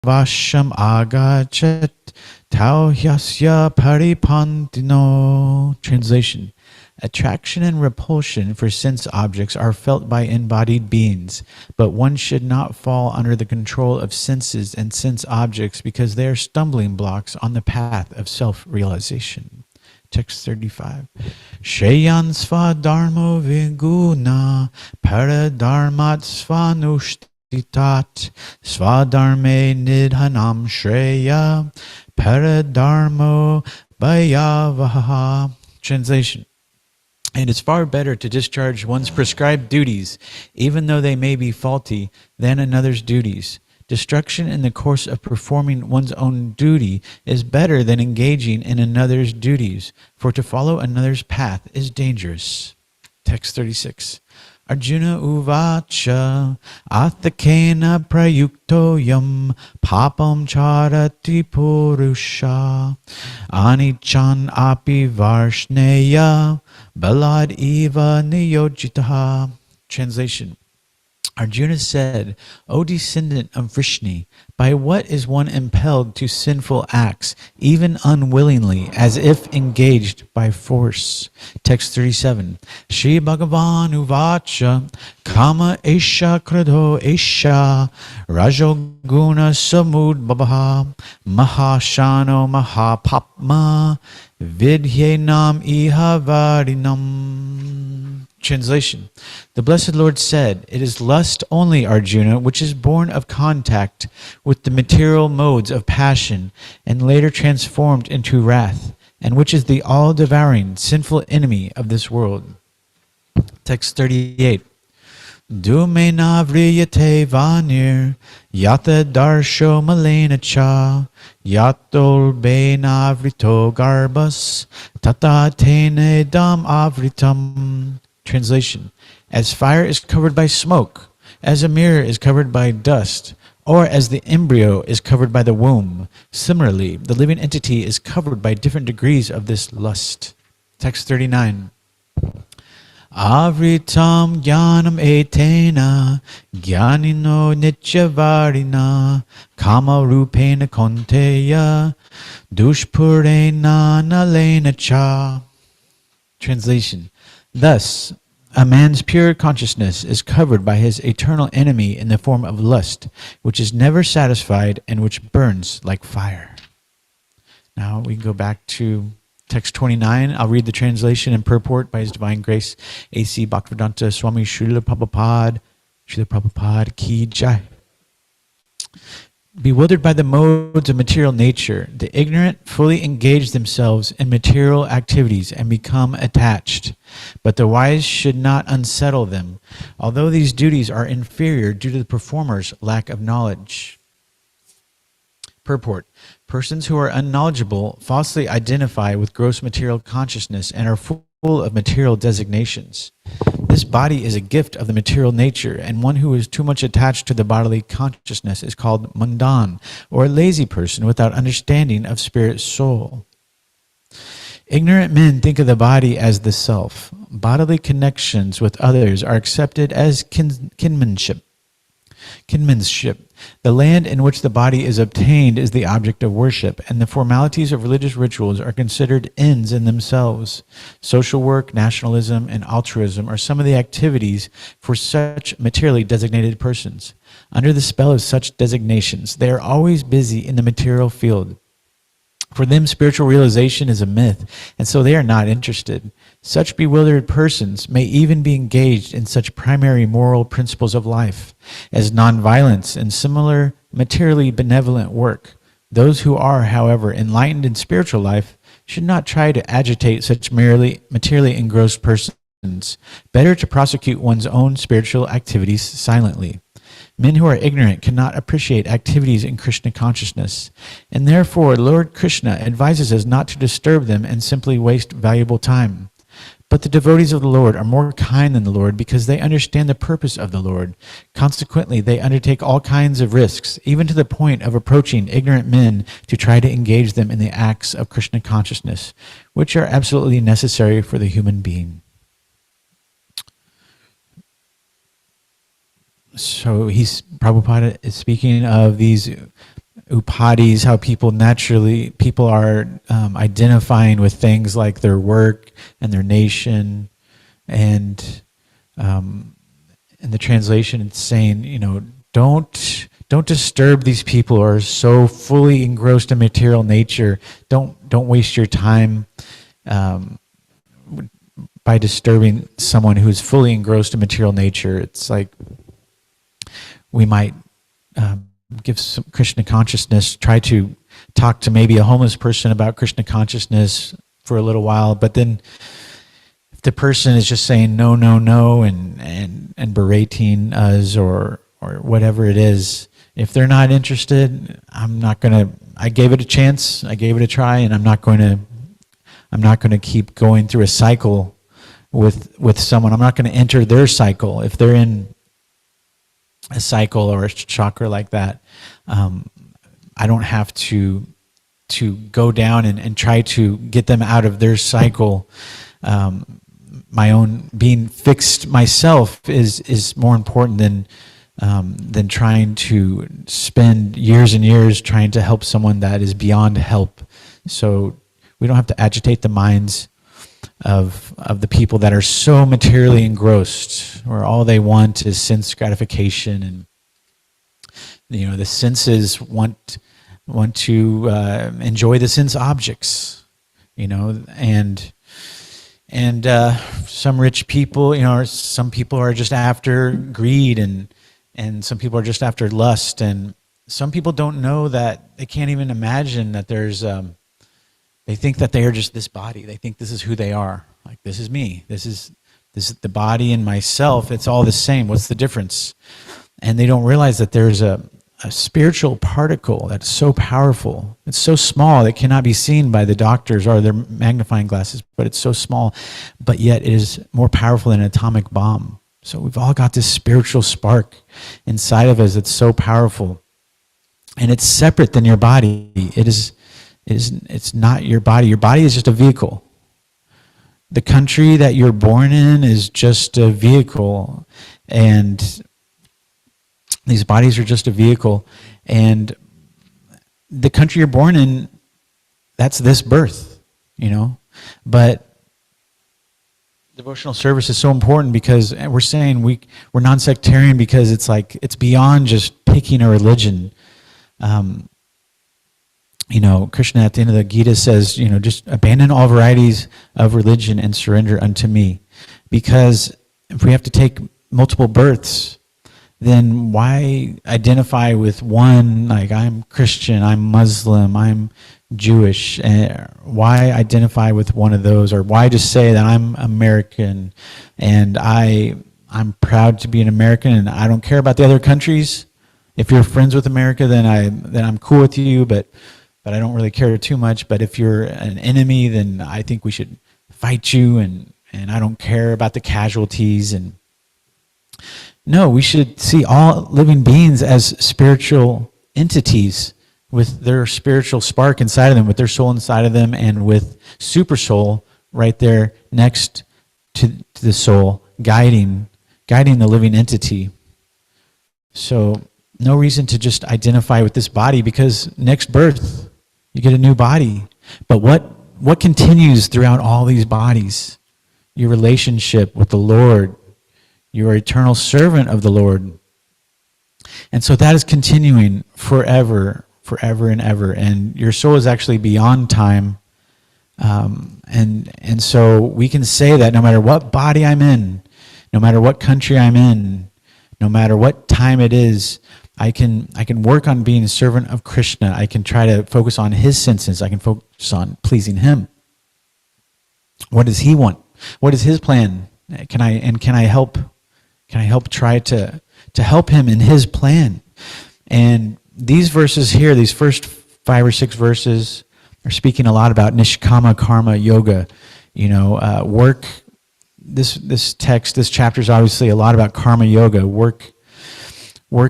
vasham agachat tau hyasya paripantino. Translation: attraction and repulsion for sense objects are felt by embodied beings, but one should not fall under the control of senses and sense objects because they are stumbling blocks on the path of self-realization. Text 35. Shayan svadharmo viguna paradharmat svanushtitat svadharme nidhanam shreya paradharmo bhayavaha. Translation: it is far better to discharge one's prescribed duties, even though they may be faulty, than another's duties. Destruction in the course of performing one's own duty is better than engaging in another's duties, for to follow another's path is dangerous. Text 36. Arjuna uvacha athakena prayukto yam papam charati purusha anichan api varshneya balad eva niyojitaha. Translation: Arjuna said, O descendant of Vrishni, by what is one impelled to sinful acts, even unwillingly, as if engaged by force? Text 37. Shri Bhagavan uvacha kama esha kradho esha rajoguna samud babaha mahashano mahapapma vidhyenam ihavarinam. Translation: the Blessed Lord said, it is lust only, Arjuna, which is born of contact with the material modes of passion and later transformed into wrath, and which is the all-devouring sinful enemy of this world. Text 38. Dumena vriyate vanir yata darsho malena cha yatol bena vrito garbas tata tene dam avritam. Translation: as fire is covered by smoke, as a mirror is covered by dust, or as the embryo is covered by the womb, similarly, the living entity is covered by different degrees of this lust. Text 39. Avritam jnanam etena jnanino nityavarina kama rupena konteya dushpurena nalena cha. Translation: thus, a man's pure consciousness is covered by his eternal enemy in the form of lust, which is never satisfied and which burns like fire. Now we can go back to text 29. I'll read the translation and purport by His Divine Grace, A.C. Bhaktivedanta Swami Srila Prabhupada Ki Jai. Bewildered by the modes of material nature, the ignorant fully engage themselves in material activities and become attached. But the wise should not unsettle them, although these duties are inferior due to the performer's lack of knowledge. Purport: persons who are unknowledgeable falsely identify with gross material consciousness and are full of material designations. This body is a gift of the material nature, and one who is too much attached to the bodily consciousness is called mundan, or a lazy person without understanding of spirit soul. Ignorant men think of the body as the self. Bodily connections with others are accepted as kinship. The land in which the body is obtained is the object of worship, and the formalities of religious rituals are considered ends in themselves. Social work, nationalism, and altruism are some of the activities for such materially designated persons. Under the spell of such designations, they are always busy in the material field. For them, spiritual realization is a myth, and so they are not interested. Such bewildered persons may even be engaged in such primary moral principles of life as nonviolence and similar materially benevolent work. Those who are, however, enlightened in spiritual life should not try to agitate such merely materially engrossed persons. Better to prosecute one's own spiritual activities silently. Men who are ignorant cannot appreciate activities in Krishna consciousness, and therefore Lord Krishna advises us not to disturb them and simply waste valuable time. But the devotees of the Lord are more kind than the Lord because they understand the purpose of the Lord. Consequently, they undertake all kinds of risks, even to the point of approaching ignorant men to try to engage them in the acts of Krishna consciousness, which are absolutely necessary for the human being. So Prabhupada is speaking of these upadis, how people are identifying with things like their work and their nation, and in the translation it's saying, don't disturb these people who are so fully engrossed in material nature. Don't waste your time by disturbing someone who's fully engrossed in material nature. It's like we might give some Krishna consciousness, try to talk to maybe a homeless person about Krishna consciousness for a little while, but then if the person is just saying no, no, no, and berating us or whatever it is, if they're not interested, I gave it a chance, I gave it a try, and I'm not going to keep going through a cycle with someone. I'm not going to enter their cycle. If they're in a cycle or a chakra like that, I don't have to go down and try to get them out of their cycle. My own being fixed myself is more important than trying to spend years and years trying to help someone that is beyond help. So we don't have to agitate the minds of the people that are so materially engrossed, where all they want is sense gratification, and the senses want to enjoy the sense objects, and some rich people, some people are just after greed, and some people are just after lust, and some people don't know that, they can't even imagine that there's they think that they are just this body. They think this is who they are. Like, this is me. This is the body and myself. It's all the same. What's the difference? And they don't realize that there's a spiritual particle that's so powerful. It's so small it cannot be seen by the doctors or their magnifying glasses, but it's so small, but yet it is more powerful than an atomic bomb. So we've all got this spiritual spark inside of us that's so powerful. And it's separate than your body. It's not your body. Your body is just a vehicle. The country that you're born in is just a vehicle, and these bodies are just a vehicle. And the country you're born in, that's this birth, But devotional service is so important because we're saying we're non-sectarian, because it's beyond just picking a religion. Krishna at the end of the Gita says, just abandon all varieties of religion and surrender unto me. Because if we have to take multiple births, then why identify with one, like I'm Christian, I'm Muslim, I'm Jewish? Why identify with one of those? Or why just say that I'm American and I'm proud to be an American and I don't care about the other countries? If you're friends with America, then I'm cool with you, but I don't really care too much. But if you're an enemy, then I think we should fight you, and I don't care about the casualties. And no, we should see all living beings as spiritual entities with their spiritual spark inside of them, with their soul inside of them, and with super soul right there next to the soul, guiding the living entity. So no reason to just identify with this body, because next birth you get a new body. But what continues throughout all these bodies? Your relationship with the Lord. You are eternal servant of the Lord. And so that is continuing forever and ever. And your soul is actually beyond time. And so we can say that no matter what body I'm in, no matter what country I'm in, no matter what time it is, I can work on being a servant of Krishna. I can try to focus on his senses. I can focus on pleasing him. What does he want? What is his plan? Can I help try to help him in his plan? And these verses here, these first 5 or 6 verses, are speaking a lot about nishkama karma yoga. Work. This chapter is obviously a lot about karma yoga. Work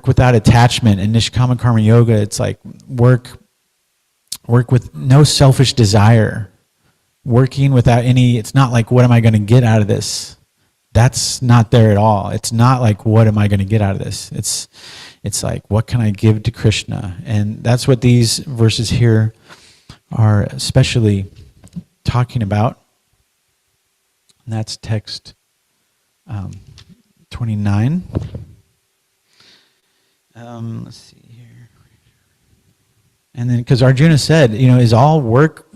without attachment. And nishkama karma yoga, it's like work with no selfish desire. Working without any, it's not like, what am I going to get out of this? That's not there at all. It's not like, what am I going to get out of this? It's like, what can I give to Krishna? And that's what these verses here are especially talking about. And that's text 29. Let's see here. And then, because Arjuna said, is all work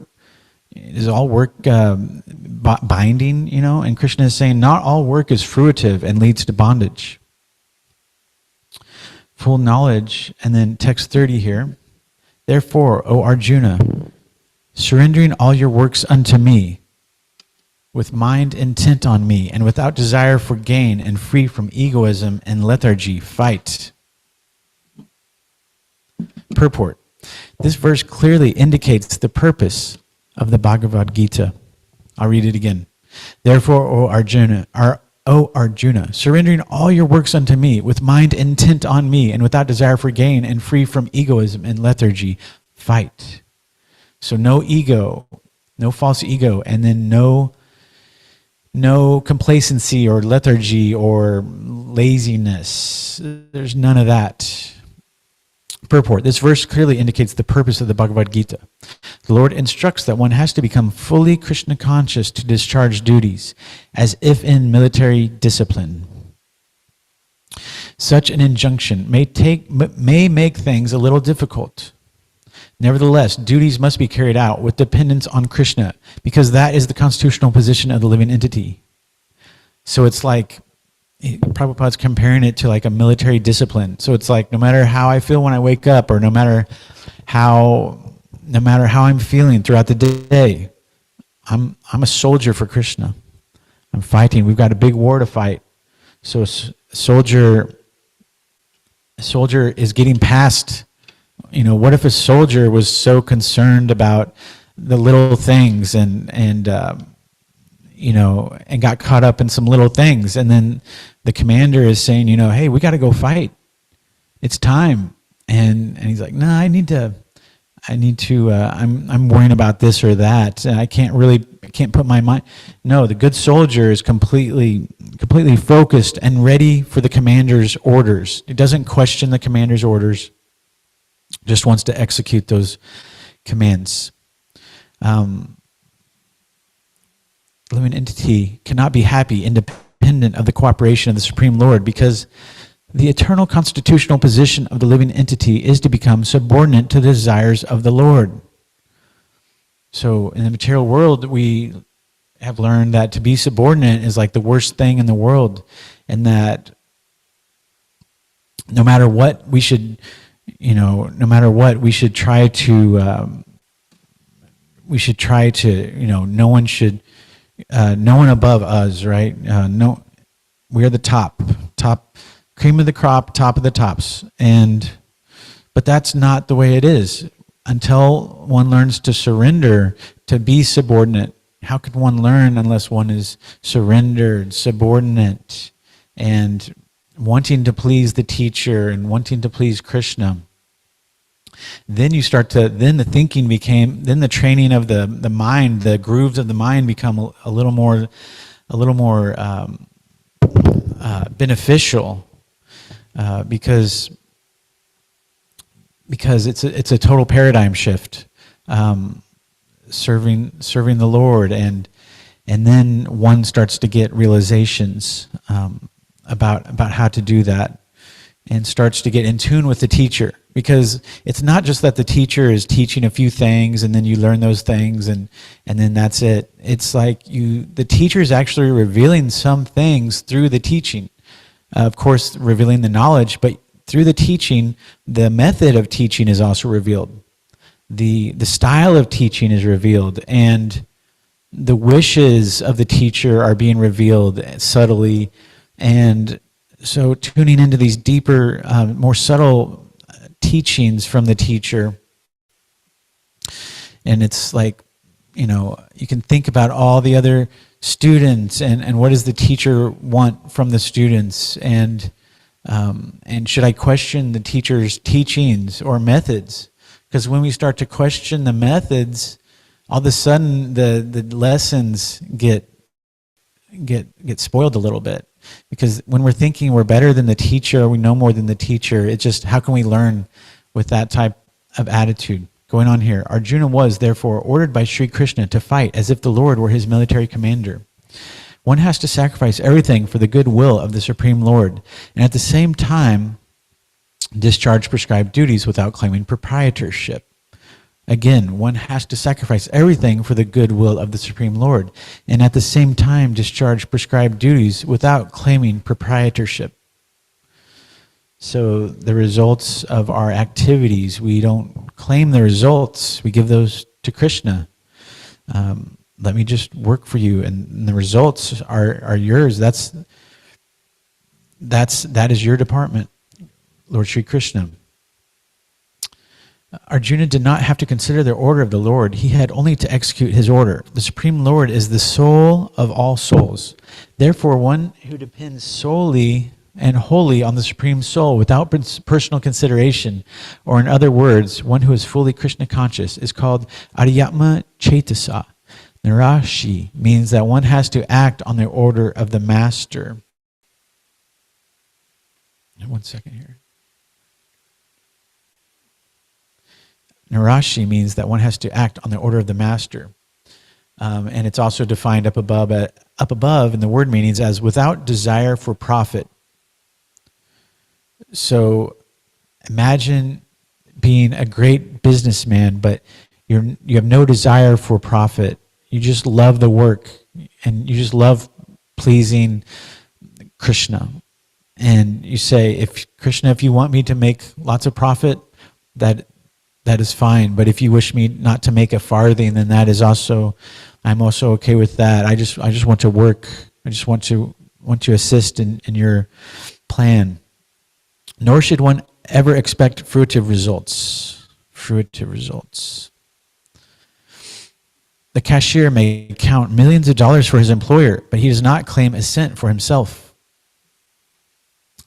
binding? And Krishna is saying, not all work is fruitive and leads to bondage. Full knowledge. And then text 30 here. Therefore, O Arjuna, surrendering all your works unto me, with mind intent on me, and without desire for gain, and free from egoism and lethargy, fight. Purport. This verse clearly indicates the purpose of the Bhagavad Gita. I'll read it again. Therefore, O Arjuna, surrendering all your works unto me, with mind intent on me, and without desire for gain, and free from egoism and lethargy, fight. So no ego, no false ego, and then no complacency or lethargy or laziness. There's none of that. Purport. This verse clearly indicates the purpose of the Bhagavad Gita. The Lord instructs that one has to become fully Krishna conscious to discharge duties, as if in military discipline. Such an injunction may make things a little difficult. Nevertheless, duties must be carried out with dependence on Krishna, because that is the constitutional position of the living entity. So it's like, Prabhupada's comparing it to like a military discipline. So it's like, no matter how I feel when I wake up, or no matter how I'm feeling throughout the day, I'm a soldier for Krishna. I'm fighting. We've got a big war to fight. So a soldier is getting past. What if a soldier was so concerned about the little things and got caught up in some little things, and then the commander is saying, hey, we got to go fight. It's time. And he's like, no, I'm worrying about this or that. And I can't put my mind. No, the good soldier is completely focused and ready for the commander's orders. He doesn't question the commander's orders, just wants to execute those commands. Living entity cannot be happy, independent of the cooperation of the Supreme Lord, because the eternal constitutional position of the living entity is to become subordinate to the desires of the Lord. So in the material world, we have learned that to be subordinate is like the worst thing in the world, and that no matter what, we should try to, no one above us, right? No, we are the top cream of the crop, top of the tops. But that's not the way it is. Until one learns to surrender, to be subordinate, how could one learn unless one is surrendered, subordinate, and wanting to please the teacher and wanting to please Krishna? Then the training of the mind, the grooves of the mind become a little more beneficial, because it's a total paradigm shift, serving the Lord, and then one starts to get realizations about how to do that, and starts to get in tune with the teacher. Because it's not just that the teacher is teaching a few things and then you learn those things and then that's it. It's like the teacher is actually revealing some things through the teaching. Of course, revealing the knowledge, but through the teaching, the method of teaching is also revealed. The style of teaching is revealed, and the wishes of the teacher are being revealed subtly. And so tuning into these deeper, more subtle teachings from the teacher, and it's like, you can think about all the other students and what does the teacher want from the students, and should I question the teacher's teachings or methods? Because when we start to question the methods, all of a sudden the lessons get spoiled a little bit. Because when we're thinking we're better than the teacher, we know more than the teacher, it's just how can we learn with that type of attitude going on here? Arjuna was therefore ordered by Sri Krishna to fight as if the Lord were his military commander. One has to sacrifice everything for the good will of the Supreme Lord, and at the same time discharge prescribed duties without claiming proprietorship. Again, one has to sacrifice everything for the good will of the Supreme Lord, and at the same time discharge prescribed duties without claiming proprietorship. So the results of our activities, we don't claim the results, we give those to Krishna. Let me just work for you, and the results are yours. That is your department, Lord Sri Krishna. Arjuna did not have to consider the order of the Lord. He had only to execute his order. The Supreme Lord is the soul of all souls. Therefore, one who depends solely and wholly on the Supreme Soul without personal consideration, or in other words, one who is fully Krishna conscious, is called Aryatma Chetasa. Narashi means that one has to act on the order of the Master. 1 second here. Narashi means that one has to act on the order of the Master. And it's also defined up above in the word meanings as without desire for profit. So imagine being a great businessman, but you have no desire for profit. You just love the work, and you just love pleasing Krishna. And you say, Krishna, if you want me to make lots of profit, that is fine. But if you wish me not to make a farthing, then I'm also okay with that. I just want to work. I just want to assist in your plan. Nor should one ever expect fruitive results. Fruitive results. The cashier may count millions of dollars for his employer, but he does not claim a cent for himself.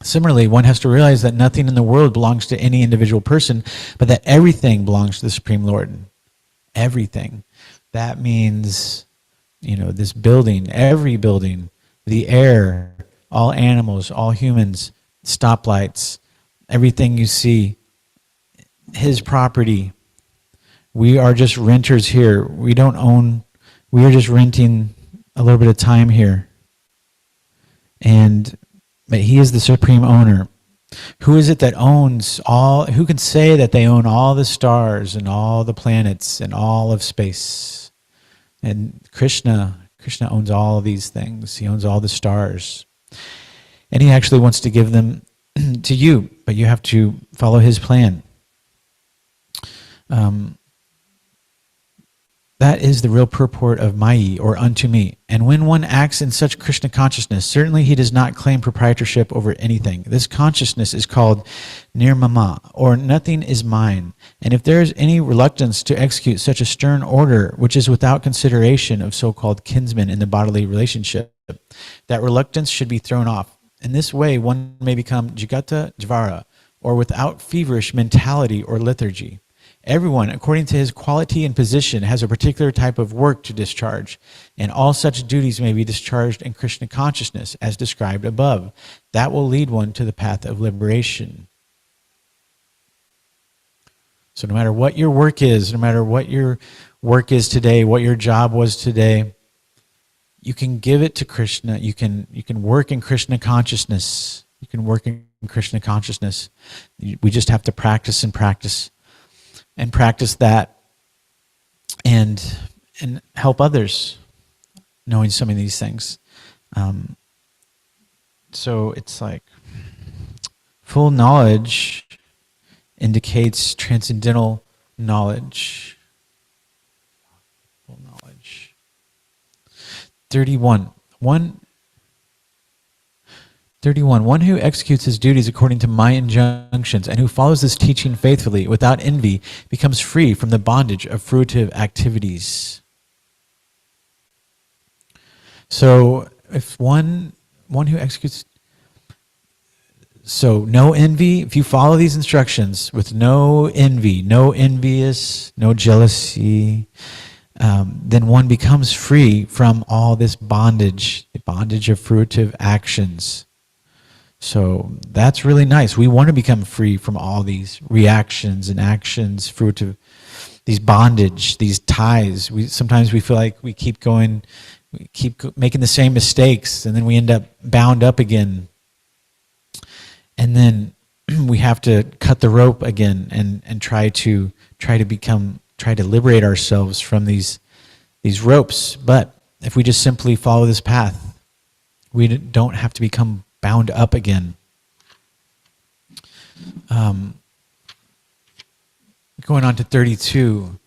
Similarly, one has to realize that nothing in the world belongs to any individual person, but that everything belongs to the Supreme Lord. Everything. That means, this building, every building, the air, all animals, all humans, stoplights, everything you see, his property. We are just renters here. We don't own, we are just renting a little bit of time here. But he is the supreme owner. Who is it that owns all, who can say that they own all the stars and all the planets and all of space? And Krishna owns all of these things. He owns all the stars. And he actually wants to give them to you, but you have to follow his plan. That is the real purport of Mayi, or unto me. And when one acts in such Krishna consciousness, certainly he does not claim proprietorship over anything. This consciousness is called nirmama, or nothing is mine. And if there is any reluctance to execute such a stern order, which is without consideration of so-called kinsmen in the bodily relationship, that reluctance should be thrown off. In this way, one may become jigata jvara, or without feverish mentality or lethargy. Everyone, according to his quality and position, has a particular type of work to discharge, and all such duties may be discharged in Krishna consciousness, as described above. That will lead one to the path of liberation. So no matter what your work is, no matter what your work is today, what your job was today, you can give it to Krishna. You can work in Krishna consciousness. You can work in Krishna consciousness. We just have to practice and practice. And practice that, and help others knowing some of these things. So it's like full knowledge indicates transcendental knowledge. Full knowledge. 31. One who executes his duties according to my injunctions and who follows this teaching faithfully without envy becomes free from the bondage of fruitive activities. So if one who executes, so no envy, if you follow these instructions with no envy, no envious, no jealousy, then one becomes free from all this bondage, the bondage of fruitive actions. So that's really nice. We want to become free from all these reactions and actions, fruitive, these bondage, these ties. Sometimes we feel like we keep going, we keep making the same mistakes, and then we end up bound up again. And then we have to cut the rope again and try to liberate ourselves from these ropes. But if we just simply follow this path, we don't have to become bound up again. Going on to 32.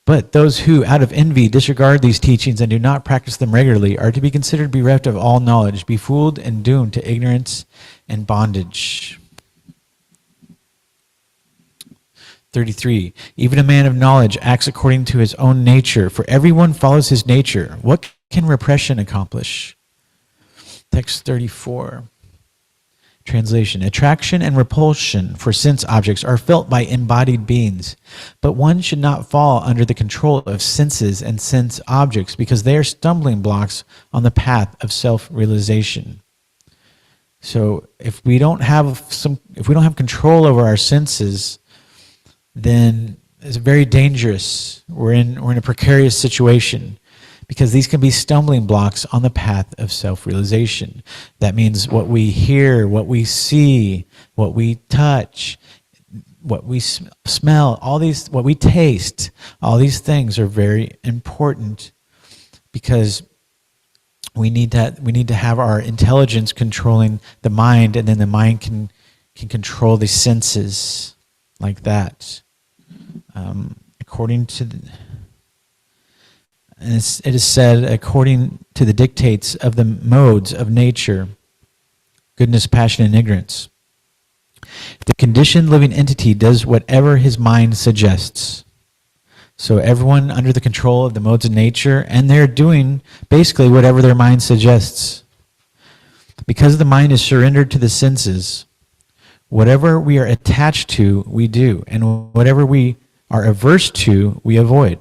But those who, out of envy, disregard these teachings and do not practice them regularly are to be considered bereft of all knowledge, befooled and doomed to ignorance and bondage. 33. Even a man of knowledge acts according to his own nature, for everyone follows his nature. What can repression accomplish? Text 34. Translation. Attraction and repulsion for sense objects are felt by embodied beings, but one should not fall under the control of senses and sense objects because they are stumbling blocks on the path of self-realization. So if we don't have control over our senses, then it's very dangerous. We're in a precarious situation, because these can be stumbling blocks on the path of self-realization. That means what we hear, what we see, what we touch, what we smell, what we taste, all these things are very important, because we need to have our intelligence controlling the mind, and then the mind can control the senses like that. According to and it is said, according to the dictates of the modes of nature, goodness, passion, and ignorance. The conditioned living entity does whatever his mind suggests. So everyone under the control of the modes of nature, and they're doing basically whatever their mind suggests. Because the mind is surrendered to the senses, whatever we are attached to, we do, and whatever we are averse to, we avoid.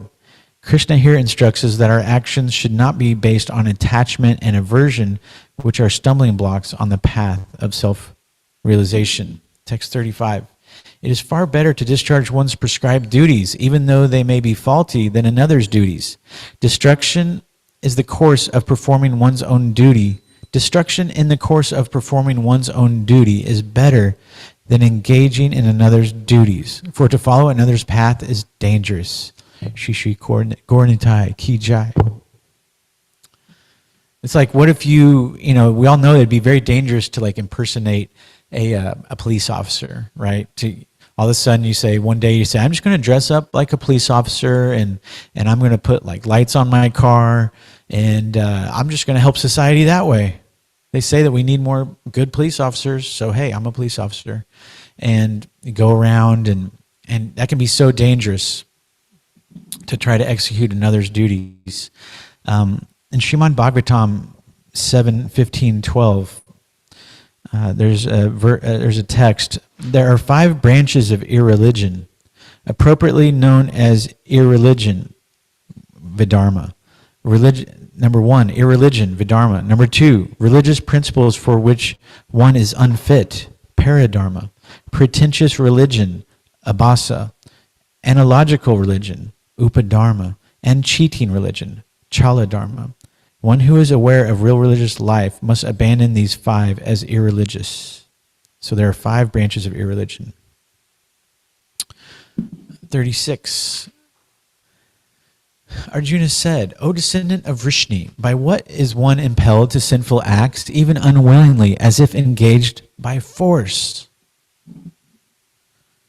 Krishna here instructs us that our actions should not be based on attachment and aversion, which are stumbling blocks on the path of self-realization. Text 35. It is far better to discharge one's prescribed duties, even though they may be faulty, than another's duties. Destruction is the course of performing one's own duty. Destruction in the course of performing one's own duty is better than engaging in another's duties, for to follow another's path is dangerous. Shri Shri Gauranitai Ki Jai. It's like, what if we all know it'd be very dangerous to impersonate a police officer, right? All of a sudden one day you say, I'm just going to dress up like a police officer and I'm going to put lights on my car and I'm just going to help society that way. They say that we need more good police officers, so hey, I'm a police officer. And you go around and that can be so dangerous to try to execute another's duties. In Srimad Bhagavatam 7:15-12, there's a text. There are 5 branches of irreligion, appropriately known as irreligion, Vidharma. Number 1, irreligion, Vidharma. Number 2, religious principles for which one is unfit, Paradharma. Pretentious religion, Abhasa. Analogical religion, Upadharma. And cheating religion, Chaladharma. One who is aware of real religious life must abandon these 5 as irreligious. So there are 5 branches of irreligion. 36. Arjuna said, O descendant of Vrishni, by what is one impelled to sinful acts, even unwillingly, as if engaged by force?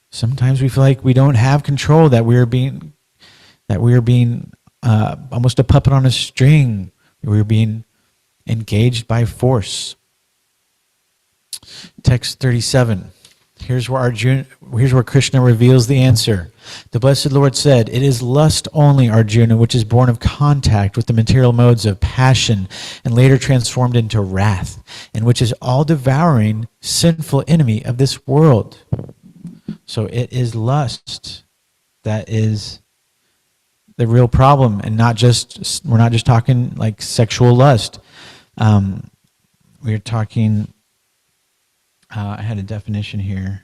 Sometimes we feel like we don't have control, that we are being almost a puppet on a string. We're being engaged by force. Text 37. Here's where Krishna reveals the answer. The Blessed Lord said, it is lust only, Arjuna, which is born of contact with the material modes of passion and later transformed into wrath, and which is all-devouring, sinful enemy of this world. So it is lust that is the real problem, and we're not just talking like sexual lust. We're talking, I had a definition here.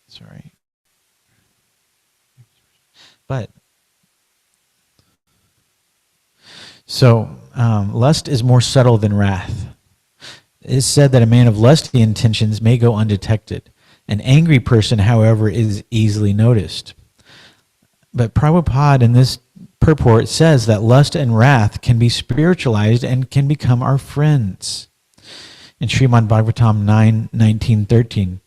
Sorry. But, so, lust is more subtle than wrath. It is said that a man of lusty intentions may go undetected. An angry person, however, is easily noticed. But Prabhupada in this purport says that lust and wrath can be spiritualized and can become our friends. In Srimad Bhagavatam 9:19-13,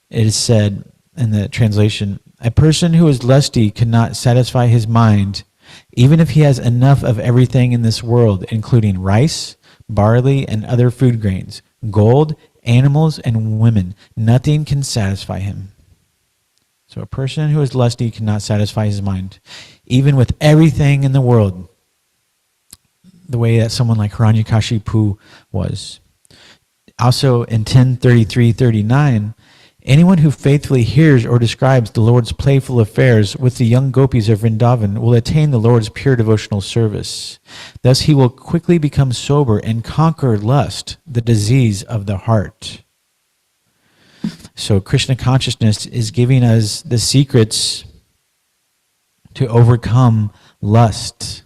it is said in the translation, a person who is lusty cannot satisfy his mind, even if he has enough of everything in this world, including rice, barley, and other food grains, gold, animals, and women. Nothing can satisfy him. So a person who is lusty cannot satisfy his mind, even with everything in the world, the way that someone like Hiranyakashipu was. Also in 10:33-39, anyone who faithfully hears or describes the Lord's playful affairs with the young gopis of Vrindavan will attain the Lord's pure devotional service. Thus he will quickly become sober and conquer lust, the disease of the heart. So Krishna consciousness is giving us the secrets to overcome lust,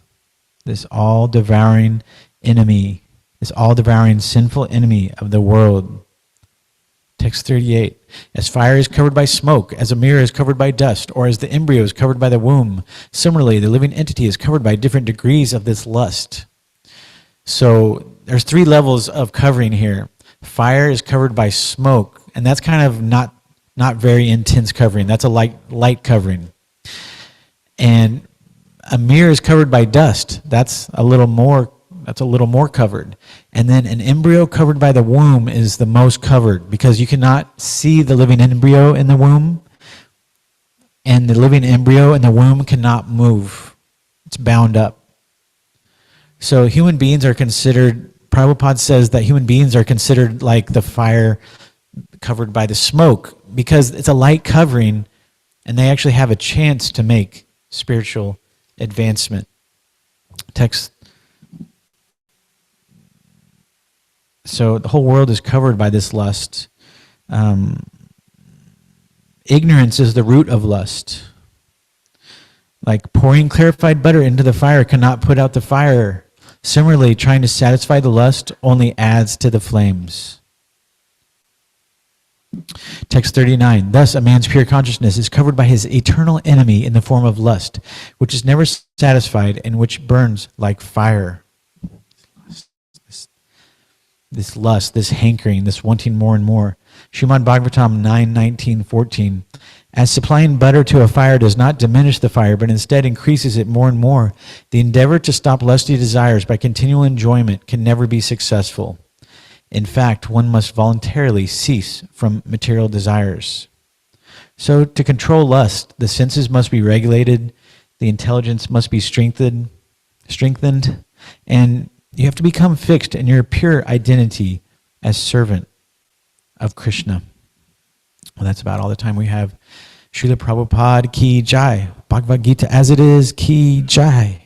this all-devouring enemy, this all-devouring sinful enemy of the world. Text 38, as fire is covered by smoke, as a mirror is covered by dust, or as the embryo is covered by the womb, similarly, the living entity is covered by different degrees of this lust. So there's 3 levels of covering here. Fire is covered by smoke, and that's kind of not very intense covering. That's a light covering. And a mirror is covered by dust. That's a little more covered. And then an embryo covered by the womb is the most covered, because you cannot see the living embryo in the womb, and the living embryo in the womb cannot move. It's bound up. So human beings are considered, Prabhupada says that human beings are considered like the fire covered by the smoke, because it's a light covering, and they actually have a chance to make spiritual advancement. Text. So the whole world is covered by this lust. Ignorance is the root of lust. Like pouring clarified butter into the fire cannot put out the fire. Similarly, trying to satisfy the lust only adds to the flames. Text 39, thus a man's pure consciousness is covered by his eternal enemy in the form of lust, which is never satisfied and which burns like fire. This lust, this hankering, this wanting more and more. Srimad Bhagavatam 9:19-14. As supplying butter to a fire does not diminish the fire, but instead increases it more and more, the endeavor to stop lusty desires by continual enjoyment can never be successful. In fact, one must voluntarily cease from material desires. So to control lust, the senses must be regulated, the intelligence must be strengthened, and you have to become fixed in your pure identity as servant of Krishna. Well, that's about all the time we have. Srila Prabhupada ki jai. Bhagavad Gita as it is, ki jai.